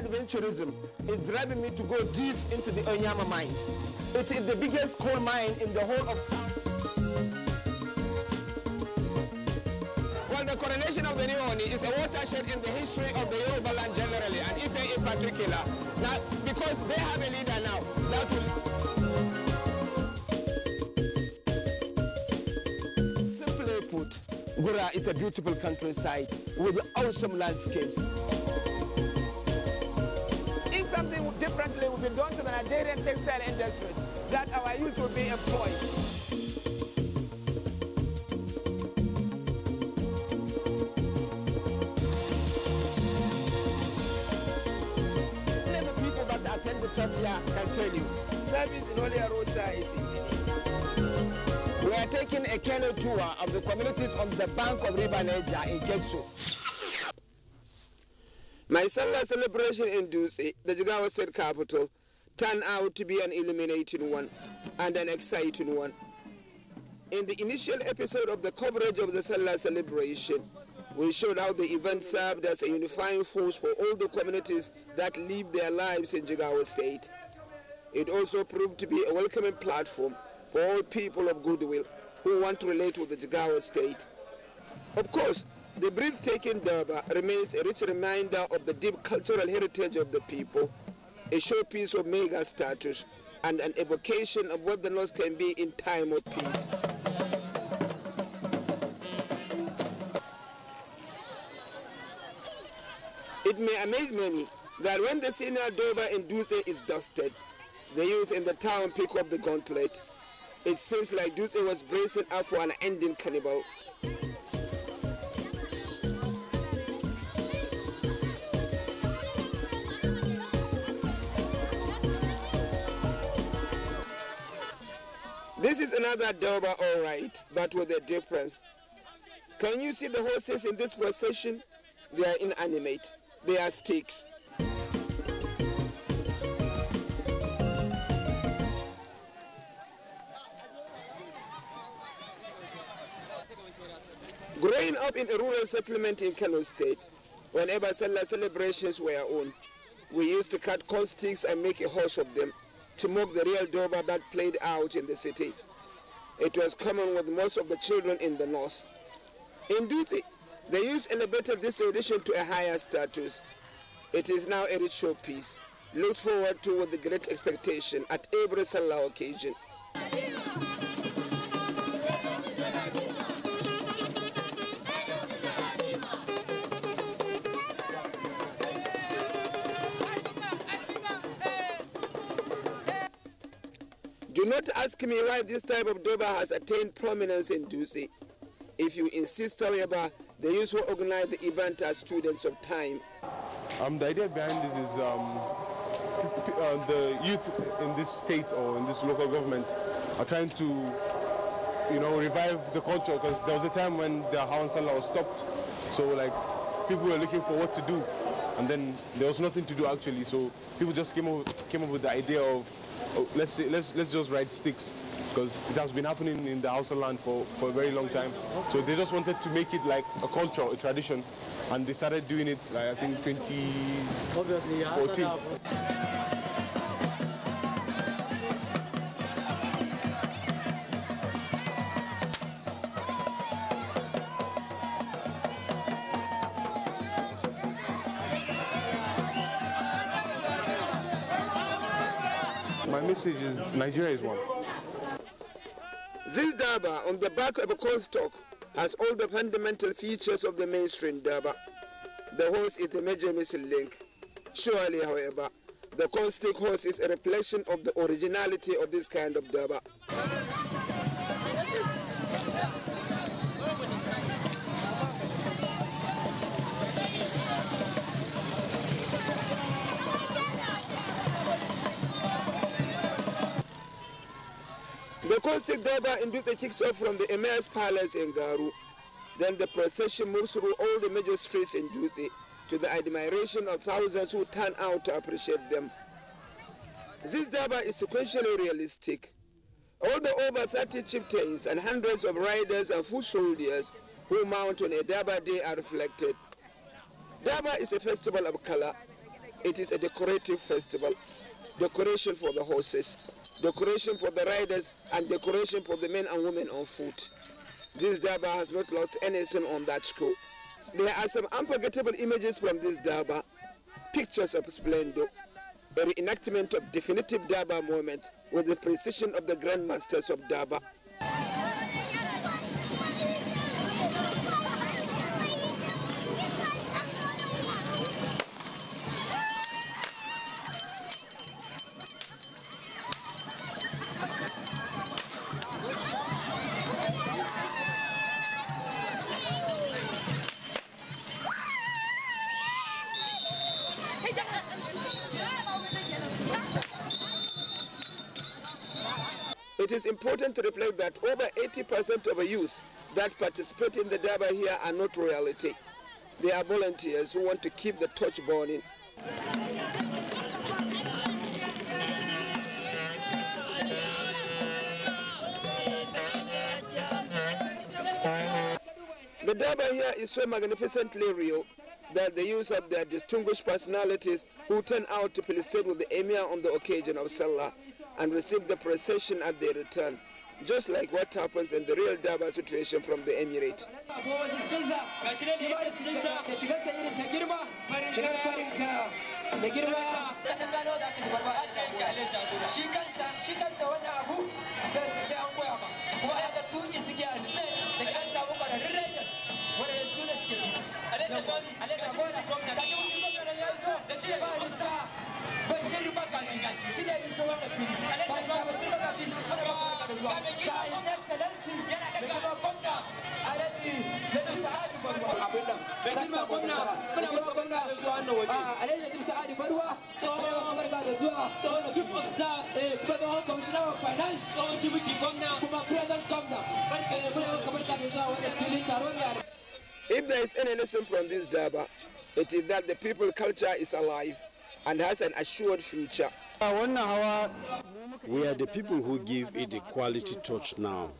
adventurism is driving me to go deep into the Onyama mines. It is the biggest coal mine in the whole of South. Well, the coronation of the new Oni is a watershed in the history of the Yoruba land generally, and Ife in particular. Now, because they have a leader now, that will... Simply put, Gura is a beautiful countryside with awesome landscapes. If something differently will be done to the Nigerian textile industries, that our youth will be employed. The people that attend the church here can tell you. Service in Holy Rosa is in the... We are taking a canoe tour of the communities on the bank of River Niger in Getso. My Sallah celebration in Dutse, the Jigawa State capital, turned out to be an illuminating one and an exciting one. In the initial episode of the coverage of the Sallah celebration, we showed how the event served as a unifying force for all the communities that live their lives in Jigawa State. It also proved to be a welcoming platform for all people of goodwill who want to relate with the Jigawa State. Of course, the breathtaking Durbar remains a rich reminder of the deep cultural heritage of the people, a showpiece of mega status, and an evocation of what the North can be in time of peace. It may amaze many that when the senior Durbar in Dutse is dusted, the youth in the town pick up the gauntlet. It seems like Dutse was bracing up for an ending carnival. This is another Durbar, all right, but with a difference. Can you see the horses in this procession? They are inanimate. They are sticks. Growing up in a rural settlement in Kano State, whenever Sallah celebrations were on, we used to cut corn sticks and make a horse of them to mock the real Durbar that played out in the city. It was common with most of the children in the north. In Dutse, the youth elevated this tradition to a higher status. It is now a rich showpiece, looked forward to with great expectation at every Sallah occasion. Do not ask me why this type of Durbar has attained prominence in Dutse. If you insist, however, the youth who organize the event are students of time. The idea behind this is the youth in this state or in this local government are trying to, revive the culture, because there was a time when the Hawan Sallah was stopped. So like people were looking for what to do, and then there was nothing to do actually. So people just came up with the idea of, let's just ride sticks, because it has been happening in the Hausa land for a very long time. So they just wanted to make it like a culture, a tradition, and they started doing it like I think 2014. My message is Nigeria is one. This Durbar on the back of a corn stalk has all the fundamental features of the mainstream Durbar. The horse is the major missing link. Surely, however, the corn stick horse is a reflection of the originality of this kind of Durbar. The Constic Durbar in Dutse kicks off from the Emir's Palace in Garu. Then the procession moves through all the major streets in Dutse to the admiration of thousands who turn out to appreciate them. This Durbar is sequentially realistic. All the over 30 chieftains and hundreds of riders and foot soldiers who mount on a Durbar day are reflected. Durbar is a festival of color. It is a decorative festival. Decoration for the horses, decoration for the riders, and decoration for the men and women on foot. This Durbar has not lost anything on that score. There are some unforgettable images from this Durbar, pictures of splendor, a reenactment of definitive Durbar moment with the precision of the grandmasters of Durbar. It is important to reflect that over 80% of the youth that participate in the Durbar here are not royalty. They are volunteers who want to keep the torch burning. The Durbar here is so magnificently real that the use of their distinguished personalities who turn out to felicitate with the Emir on the occasion of Sallah and receive the procession at their return, just like what happens in the real Durbar situation from the Emirate. If there is any lesson from this Durbar, it is that the people culture is alive and has an assured future. We are the people who give it a quality touch now.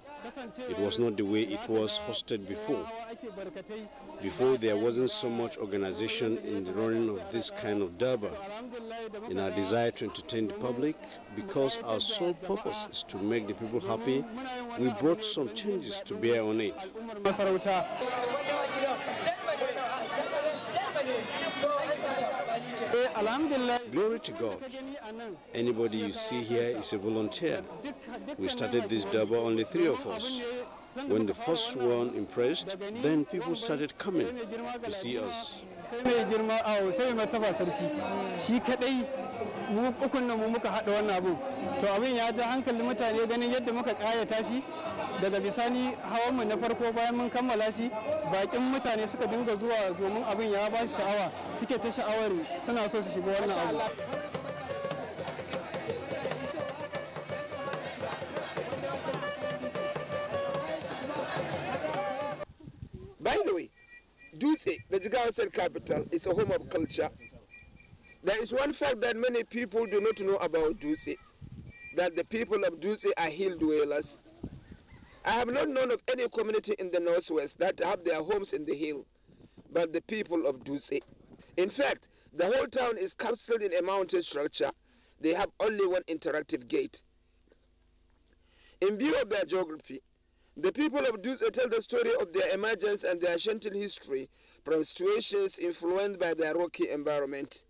It was not the way it was hosted before. Before, there wasn't so much organization in the running of this kind of Durbar. In our desire to entertain the public, because our sole purpose is to make the people happy, we brought some changes to bear on it. Glory to God. Anybody you see here is a volunteer. We started this Durbar, only 3 of us. When the first one impressed, then people started coming to see us. Daga bisani hawan mu na farko bayan mun kammala shi bakin mutane suka dinga zuwa domin abin ya ba sha'awa suke ta sha'awar suna so su shiga wannan abu. By the way, Dutse, the Jigawa State capital, is a home of culture. There is one fact that many people do not know about Dutse, that the people of Dutse are hill dwellers. I have not known of any community in the northwest that have their homes in the hill, but the people of Dutse. In fact, the whole town is capsuled in a mountain structure. They have only one interactive gate. In view of their geography, the people of Dutse tell the story of their emergence and their ancient history from situations influenced by their rocky environment.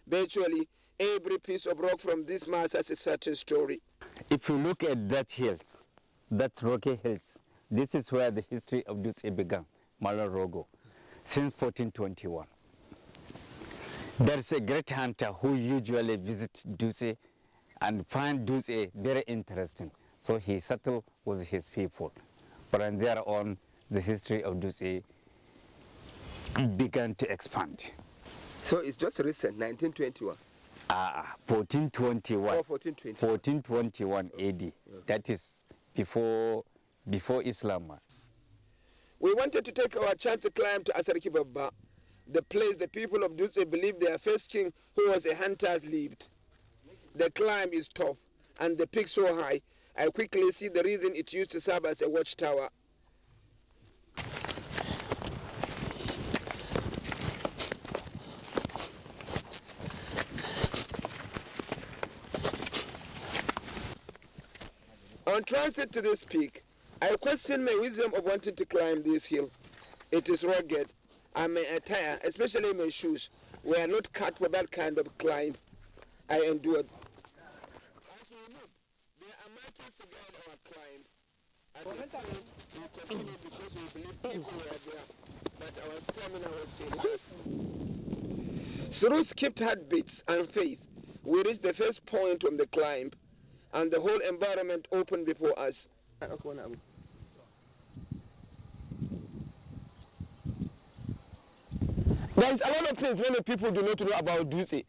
Virtually, every piece of rock from this mass has a certain story. If you look at that hills, that's Rocky Hills. This is where the history of Dutse began, Mala Rogo, since 1421. There is a great hunter who usually visits Dutse and find Dutse very interesting. So he settled with his people. From there on, the history of Dutse began to expand. So it's just recent, 1921? 1421. Oh, 1421. 1421 AD. That is before Islam. We wanted to take our chance to climb to Asariki Baba, the place the people of Dutse believe their first king, who was a hunter, lived. The climb is tough and the peak so high, I quickly see the reason it used to serve as a watchtower. On transit to this peak, I question my wisdom of wanting to climb this hill. It is rugged, and my attire, especially my shoes, were not cut for that kind of climb I endured. As we look, there are markers to guide our climb. At the point, we continued because we believed people were there, but our stamina was failing us. Through skipped heartbeats and faith, we reached the first point on the climb, and the whole environment opened before us. There is a lot of things many people do not know about Dutse,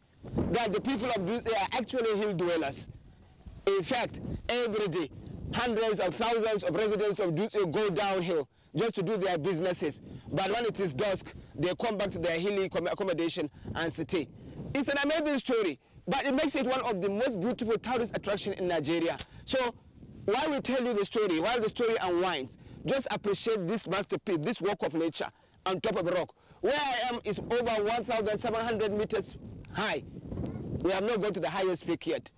that the people of Dutse are actually hill dwellers. In fact, every day, hundreds of thousands of residents of Dutse go downhill just to do their businesses. But when it is dusk, they come back to their hilly accommodation and stay. It's an amazing story, but it makes it one of the most beautiful tourist attractions in Nigeria. So while we tell you the story, while the story unwinds, just appreciate this masterpiece, this work of nature on top of a rock. Where I am is over 1,700 meters high. We have not gone to the highest peak yet.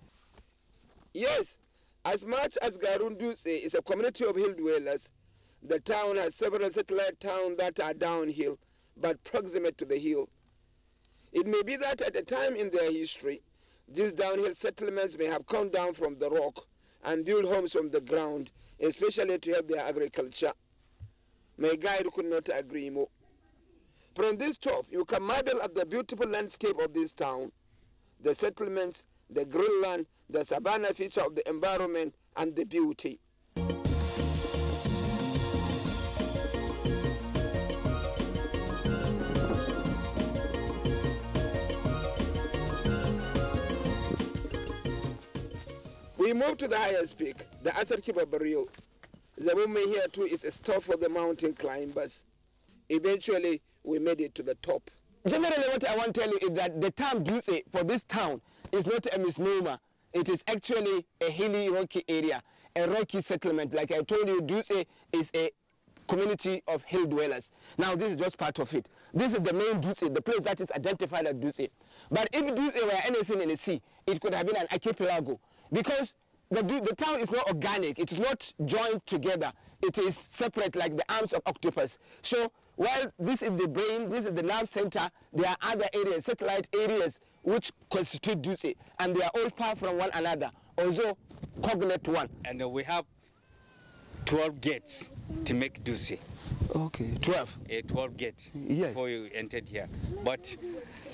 Yes, as much as Garun Dutse is a community of hill dwellers, the town has several satellite towns that are downhill, but proximate to the hill. It may be that at a time in their history, these downhill settlements may have come down from the rock and built homes from the ground, especially to help their agriculture. My guide could not agree more. From this top, you can marvel at the beautiful landscape of this town, the settlements, the green land, the savanna feature of the environment, and the beauty. We move to the highest peak, the Asarkiba Burial. The woman here too is a stop for the mountain climbers. Eventually, we made it to the top. Generally, what I want to tell you is that the term Dutse for this town is not a misnomer. It is actually a hilly, rocky area, a rocky settlement. Like I told you, Dutse is a community of hill dwellers. Now, this is just part of it. This is the main Dutse, the place that is identified as Dutse. But if Dutse were anything in the sea, it could have been an archipelago. Because the town is not organic, it is not joined together, it is separate like the arms of octopus. So while this is the brain, this is the nerve center, there are other areas, satellite areas, which constitute Dutse, and they are all far from one another, although cognate one. And we have 12 gates to make Dutse. Okay, 12? 12 gates, yes, before you entered here. But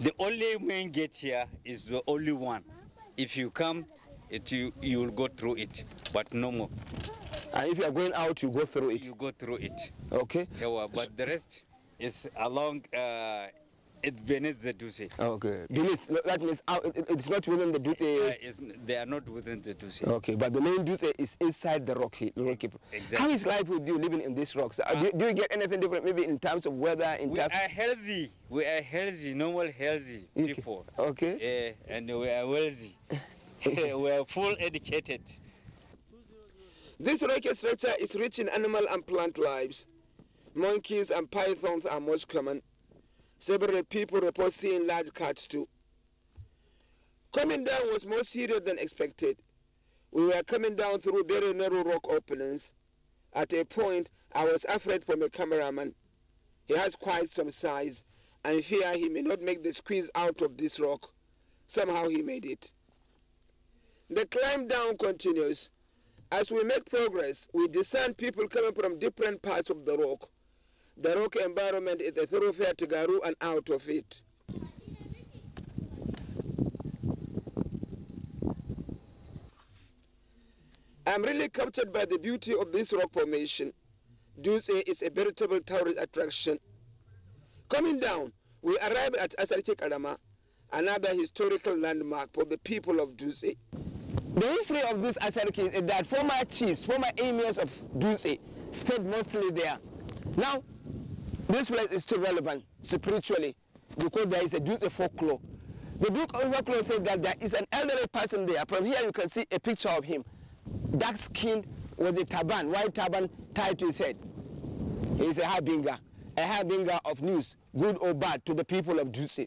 the only main gate here is the only one. If you come, you will go through it, but no more. And if you are going out, you go through it? You go through it. Okay. Yeah, but the rest is along, it's beneath the Dutse. Okay. Beneath, that means out, it's not within the Dutse? They are not within the Dutse. Okay, but the main Dutse is inside the rocky. Exactly. How is life with you living in these rocks? Do you get anything different, maybe in terms of weather? We are healthy. We are healthy, normal healthy people. Okay. And we are wealthy. We are full educated. This rocky structure is rich in animal and plant lives. Monkeys and pythons are most common. Several people report seeing large cats too. Coming down was more serious than expected. We were coming down through very narrow rock openings. At a point, I was afraid for my cameraman. He has quite some size, and fear he may not make the squeeze out of this rock. Somehow he made it. The climb down continues. As we make progress, we discern people coming from different parts of the rock. The rock environment is a thoroughfare to Garu and out of it. I'm really captured by the beauty of this rock formation. Dutse is a veritable tourist attraction. Coming down, we arrive at Asarki Karama, another historical landmark for the people of Dutse. The history of this Asarki is that former chiefs, former emirs of Dutse stayed mostly there. Now, this place is still relevant spiritually because there is a Dutse folklore. The book of folklore says that there is an elderly person there. From here you can see a picture of him, dark-skinned with a turban, white turban tied to his head. He is a harbinger of news, good or bad, to the people of Dutse.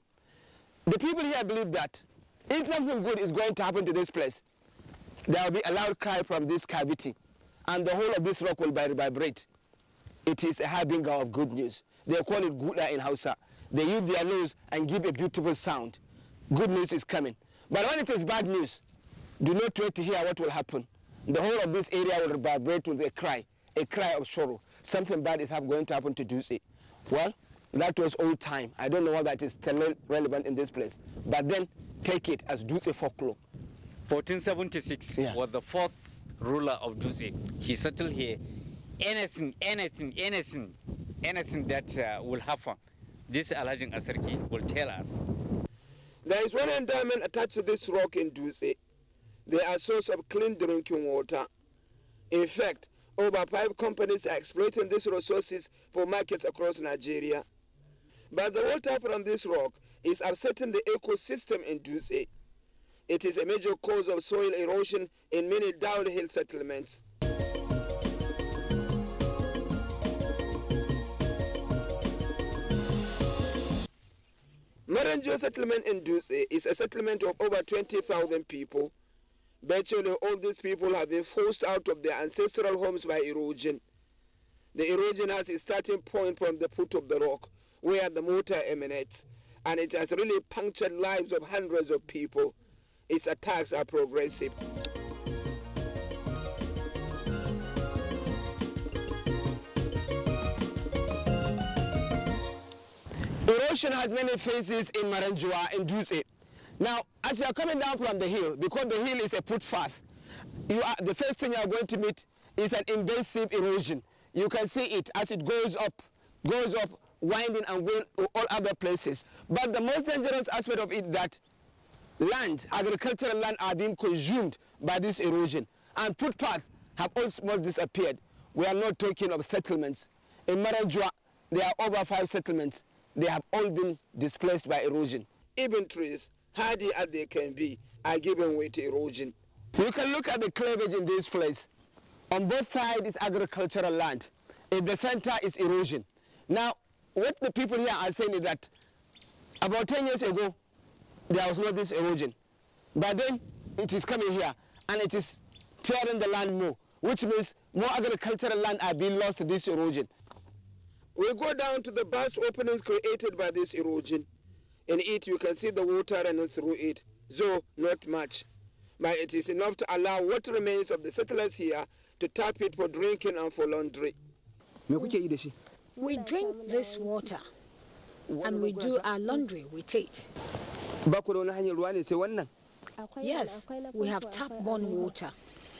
The people here believe that if something good is going to happen to this place, there will be a loud cry from this cavity. and the whole of this rock will vibrate. It is a harbinger of good news. They call it Guda in Hausa. They use their nose and give a beautiful sound. Good news is coming. But when it is bad news, do not wait to hear what will happen. The whole of this area will vibrate with a cry of sorrow. Something bad is going to happen to Dutse. Well, that was old time. I don't know whether that is still relevant in this place. But then, take it as Dutse folklore. 1476 was the fourth ruler of Dutse. He settled here. Anything that will happen, this Alhaji Asarki will tell us. There is one endowment attached to this rock in Dutse. They are a source of clean drinking water. In fact, over 5 companies are exploiting these resources for markets across Nigeria. But the water from this rock is upsetting the ecosystem in Dutse. It is a major cause of soil erosion in many downhill settlements. Maranjo settlement in Dutse is a settlement of over 20,000 people. Virtually all these people have been forced out of their ancestral homes by erosion. The erosion has its starting point from the foot of the rock, where the motor emanates, and it has really punctured lives of hundreds of people. Its attacks are progressive. Erosion has many phases in Maranjua, in Dutse. Now, as you are coming down from the hill, because the hill is a footpath, the first thing you are going to meet is an invasive erosion. You can see it as it goes up, winding and going to all other places. But the most dangerous aspect of it is that land, agricultural land, are being consumed by this erosion. And footpaths have almost disappeared. We are not talking of settlements. In Maranjua, there are over 5 settlements. They have all been displaced by erosion. Even trees, hardy as they can be, are given way to erosion. You can look at the cleavage in this place. On both sides is agricultural land. In the center is erosion. Now, what the people here are saying is that about 10 years ago, there was not this erosion. But then it is coming here, and it is tearing the land more, which means more agricultural land are being lost to this erosion. We go down to the vast openings created by this erosion. In it, you can see the water running through it, though not much. But it is enough to allow what remains of the settlers here to tap it for drinking and for laundry. We drink this water, and we do our laundry with it. Yes, we have tap-borne water,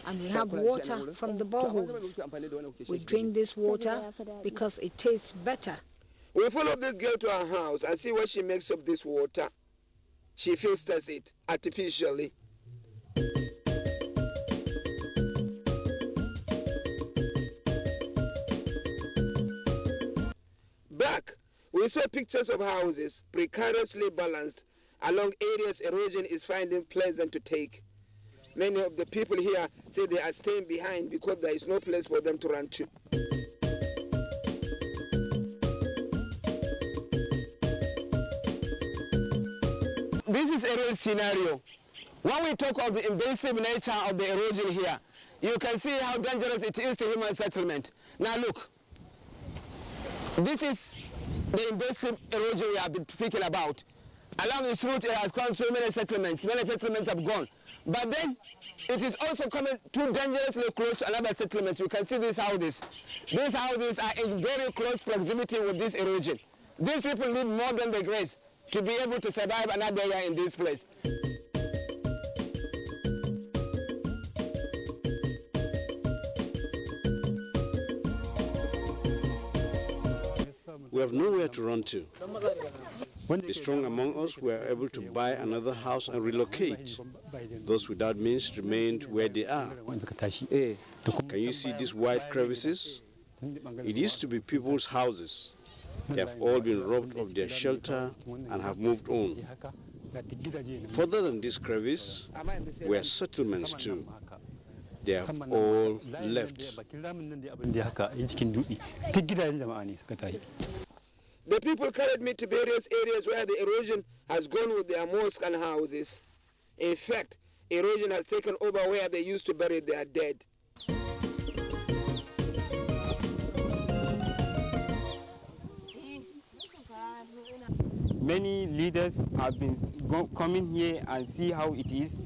and we have water from the boreholes. We drink this water because it tastes better. We follow this girl to her house and see what she makes of this water. She filters it artificially. Back, we saw pictures of houses precariously balanced along areas erosion is finding pleasant to take. Many of the people here say they are staying behind because there is no place for them to run to. This is a real scenario. When we talk of the invasive nature of the erosion here, you can see how dangerous it is to human settlement. Now look, this is the invasive erosion we have been speaking about. Along its route, it has gone so many settlements have gone. But then, it is also coming too dangerously close to another settlement. You can see these houses. These houses are in very close proximity with this erosion. These people need more than the grace to be able to survive another year in this place. We have nowhere to run to. The strong among us were able to buy another house and relocate. Those without means remained where they are. Can you see these wide crevices? It used to be people's houses. They have all been robbed of their shelter and have moved on. Further than this crevice were settlements too. They have all left. The people carried me to various areas where the erosion has gone with their mosques and houses. In fact, erosion has taken over where they used to bury their dead. many leaders have been coming here and see how it is.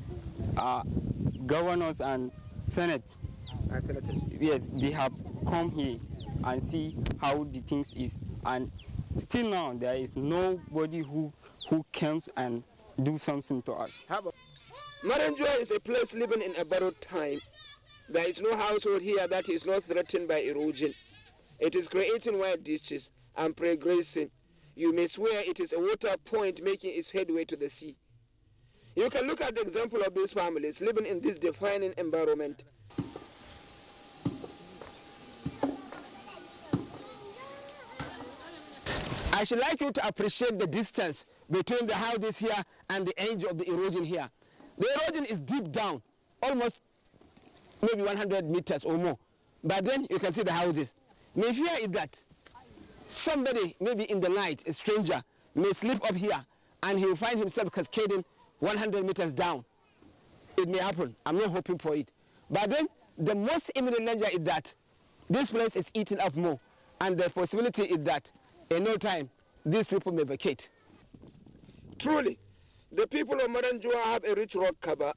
Governors and senate, senators, yes, they have come here and see how the things is, and still now there is nobody who comes and do something to us. Maranjua is a place living in a borrowed time. There is no household here that is not threatened by erosion. It is creating wide ditches and progressing. You may swear it is a water point making its headway to the sea. You can look at the example of these families living in this defining environment. I should like you to appreciate the distance between the houses here and the edge of the erosion here. The erosion is deep down, almost maybe 100 meters or more. But then you can see the houses. My fear is that somebody, maybe in the night, a stranger, may slip up here and he will find himself cascading 100 meters down. It may happen. I'm not hoping for it. But then the most imminent danger is that this place is eaten up more, and the possibility is that in no time these people may vacate. Truly, the people of Maranjua have a rich rock cover,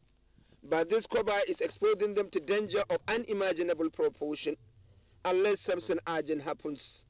but this cover is exposing them to danger of unimaginable proportion unless something urgent happens.